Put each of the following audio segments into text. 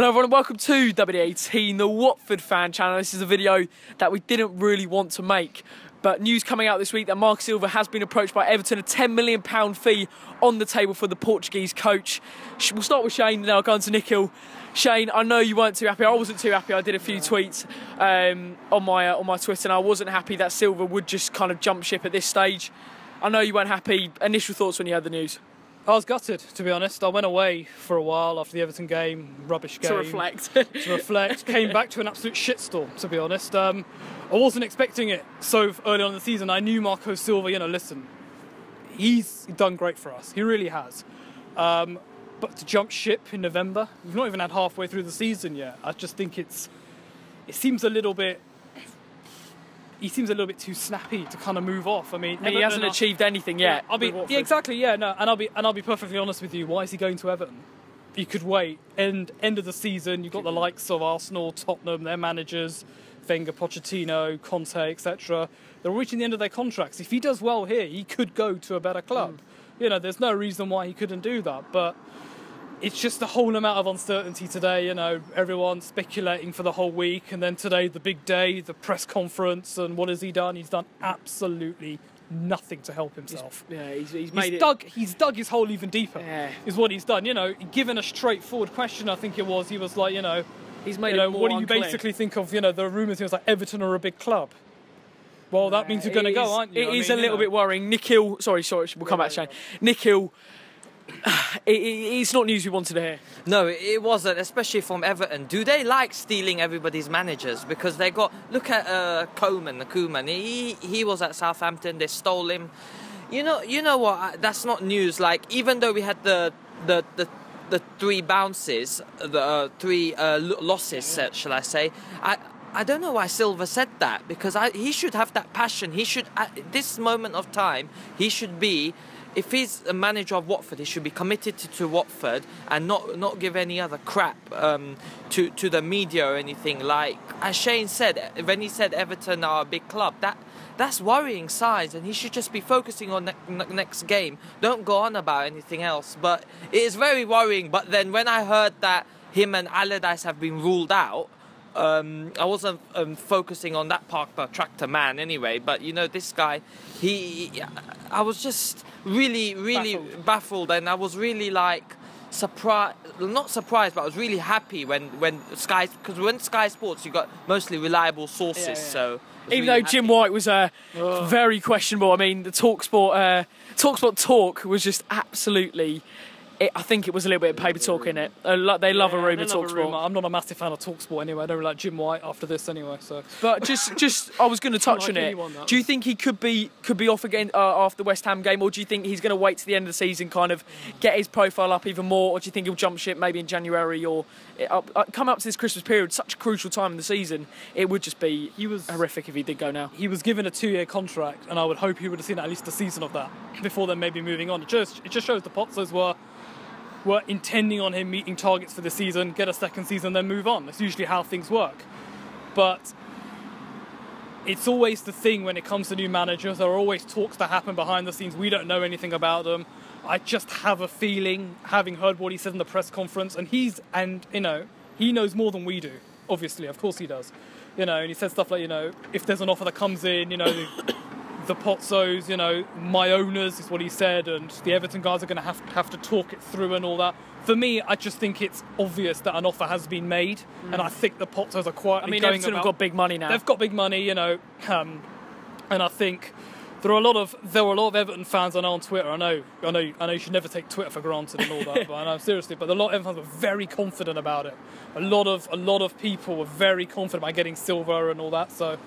Hello everyone and welcome to WD18, the Watford fan channel. This is a video that we didn't really want to make, but news coming out this week that Mark Silva has been approached by Everton, a £10 million fee on the table for the Portuguese coach. We'll start with Shane, then I'll go on to Nikil. Shane, I know you weren't too happy. I wasn't too happy. I did a few tweets on my Twitter, and I wasn't happy that Silva would just kind of jump ship at this stage. I know you weren't happy. Initial thoughts when you heard the news? I was gutted, to be honest. I went away for a while after the Everton game, rubbish game. To reflect. To reflect. Came back to an absolute shitstorm, to be honest. I wasn't expecting it so early on in the season. I knew Marco Silva, listen, he's done great for us. He really has. But to jump ship in November, we've not even had halfway through the season yet. I just think it seems a little bit... He seems a little bit too snappy to kind of move off. I mean, he hasn't achieved anything yet. Exactly. Yeah, no, and I'll be perfectly honest with you. Why is he going to Everton? He could wait. End of the season, you've got the likes of Arsenal, Tottenham, their managers, Wenger, Pochettino, Conte, etc. They're reaching the end of their contracts. If he does well here, he could go to a better club. There's no reason why he couldn't do that. But it's just the whole amount of uncertainty today, everyone speculating for the whole week, and then today, the big day, the press conference, and what has he done? He's done absolutely nothing to help himself. He's dug his hole even deeper, is what he's done. Given a straightforward question, I think it was, he was like, he's made it more what do you unclear. Basically think of, the rumours, he was like, Everton are a big club. Well, that means you're going to go, aren't you? It is a little bit worrying. Nikil, sorry, we'll come back to Shane. Nikil, it's not news we wanted to hear. No, it wasn't, especially from Everton. Do they like stealing everybody's managers? Because they got... Look at Koeman. He was at Southampton. They stole him. You know what? That's not news. Like, even though we had the three bounces, the three losses, shall I say, I don't know why Silva said that, because he should have that passion. He should, at this moment of time, he should be... If he's a manager of Watford, he should be committed to Watford and not give any other crap to the media or anything. Like, as Shane said, when he said Everton are a big club, that's worrying signs, and he should just be focusing on next game. Don't go on about anything else. But it is very worrying. But then when I heard that him and Allardyce have been ruled out, I wasn't focusing on that Park Tractor man anyway, but this guy, I was just really baffled, and I was really like not surprised, but I was really happy when Sky Sports, you got mostly reliable sources. So even though Jim White was very questionable, I mean the TalkSport talk was just absolutely. I think it was a little bit of paper talk in it. They love a rumour, TalkSport. I'm not a massive fan of TalkSport anyway. I don't really like Jim White after this anyway. So, but just I was going to touch on it. Do you think he could be off again after the West Ham game, or do you think he's going to wait to the end of the season, kind of get his profile up even more, or do you think he'll jump ship maybe in January or come up to this Christmas period, such a crucial time in the season? It would just be horrific if he did go now. He was given a 2-year contract, and I would hope he would have seen at least a season of that before then maybe moving on. It just shows the Pozzos were intending on him meeting targets for the season, get a second season, then move on. That's usually how things work. But it's always the thing when it comes to new managers. There are always talks that happen behind the scenes. We don't know anything about them. I just have a feeling, having heard what he said in the press conference, and he knows more than we do. Obviously, of course he does. And he said stuff like, if there's an offer that comes in, the Pozzos, my owners is what he said, and the Everton guys are going to have to talk it through and all that. For me, I just think it's obvious that an offer has been made, and I think the Pozzos are quietly going Everton have got big money now. They've got big money, and I think there were a lot of Everton fans I know on Twitter. I know you should never take Twitter for granted and all that, but I know seriously. But a lot of Everton fans were very confident about it. A lot of people were very confident about getting Silva and all that. So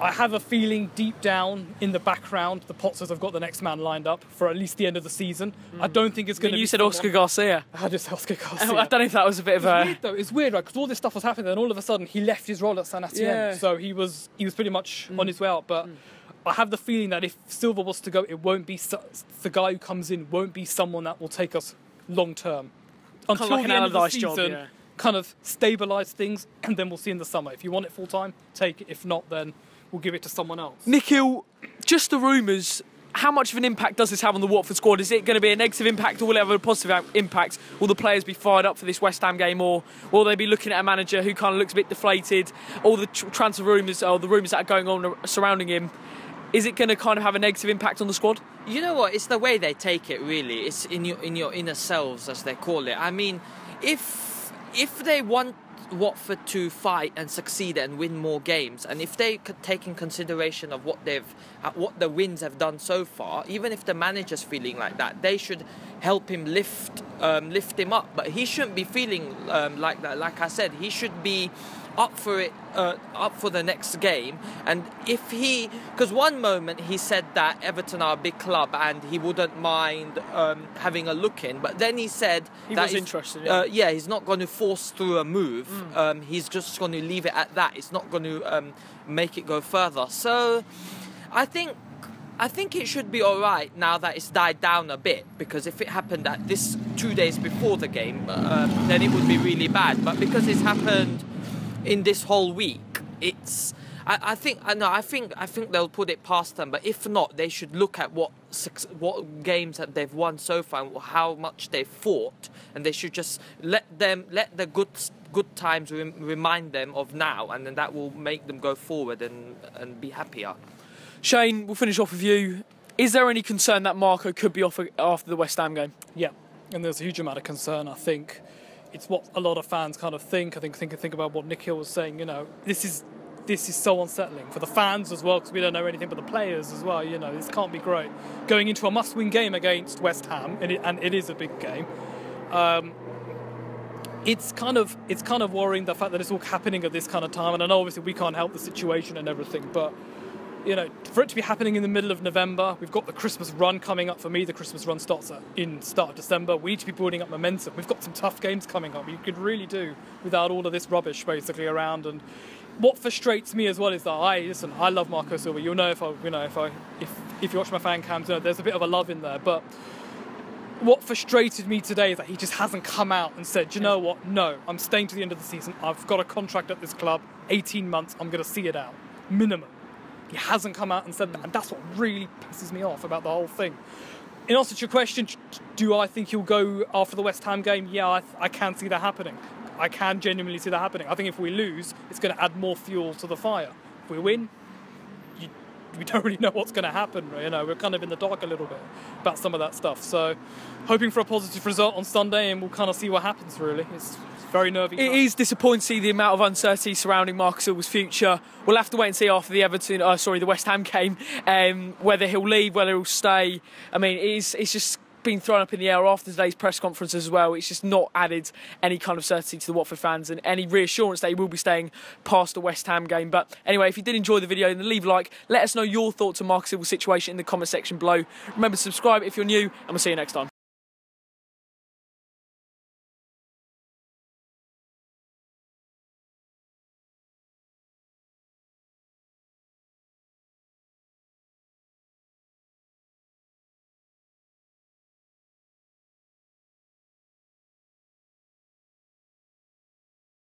I have a feeling deep down in the background, the Pozzos have got the next man lined up for at least the end of the season. I don't think it's going to be... You said Oscar Garcia. I just Oscar Garcia. I don't know if that was a bit of a... Weird, though. It's weird, right? Because all this stuff was happening, and all of a sudden he left his role at San Etienne. Yeah. So he was pretty much on his way out. But I have the feeling that if Silva was to go, it won't be... the guy who comes in won't be someone that will take us long term. Until like the an end of the Allardyce season, job, yeah. Kind of stabilise things, and then we'll see in the summer. If you want it full time, take it. If not, then we'll give it to someone else. Nikil, just the rumours how much of an impact does this have on the Watford squad? Is it going to be a negative impact, or will it have a positive impact? Will the players be fired up for this West Ham game, or will they be looking at a manager who kind of looks a bit deflated? All the transfer rumours, or the rumours that are going on surrounding him, is it going to kind of have a negative impact on the squad? You know what? It's the way they take it, really. It's in your inner selves, as they call it. I mean, if they want Watford to fight and succeed and win more games, and if they could take in consideration of what the wins have done so far, even if the manager's feeling like that, they should help him lift him up. But he shouldn't be feeling like that. Like I said, he should be up for it, up for the next game. And if because one moment he said that Everton are a big club and he wouldn't mind having a look in, but then he said he that was interested. yeah, he's not going to force through a move. He's just going to leave it at that. It's not going to make it go further. So I think it should be all right now that it's died down a bit, because if it happened at this 2 days before the game, then it would be really bad. But because it's happened in this whole week, I think they'll put it past them. But if not, they should look at what games that they've won so far and how much they've fought, and they should just let the good times remind them of now, and then that will make them go forward and be happier. Shane, we'll finish off with you. Is there any concern that Marco could be off after the West Ham game? Yeah, and there's a huge amount of concern. I think it's what a lot of fans kind of think. I think about what Nikil was saying. You know, this is so unsettling for the fans as well, because we don't know anything but the players as well. You know, this can't be great. Going into a must-win game against West Ham, and it is a big game. It's kind of worrying, the fact that it's all happening at this kind of time. And I know obviously we can't help the situation and everything, but you know, for it to be happening in the middle of November, we've got the Christmas run coming up. For me, the Christmas run starts in start of December. We need to be building up momentum. We've got some tough games coming up. You could really do without all of this rubbish basically around. And what frustrates me as well is that I love Marco Silva. You'll know if you watch my fan cams, you know, there's a bit of a love in there. But what frustrated me today is that he just hasn't come out and said, you know what? No, I'm staying to the end of the season. I've got a contract at this club, 18 months. I'm going to see it out, minimum. He hasn't come out and said that, and that's what really pisses me off about the whole thing. In answer to your question, do I think he'll go after the West Ham game? Yeah, I can see that happening. I can genuinely see that happening. I think if we lose, it's going to add more fuel to the fire. If we win, we don't really know what's going to happen. You know, we're kind of in the dark a little bit about some of that stuff. So, hoping for a positive result on Sunday, and we'll kind of see what happens. Really, it's very nervy. It is disappointing to see the amount of uncertainty surrounding Marco Silva's future. We'll have to wait and see after the West Ham game, whether he'll leave, whether he'll stay. I mean, it's just been thrown up in the air after today's press conference as well. It's just not added any kind of certainty to the Watford fans and any reassurance that he will be staying past the West Ham game. But anyway, if you did enjoy the video, then leave a like. Let us know your thoughts on Marco Silva's situation in the comment section below. Remember to subscribe if you're new, and we'll see you next time.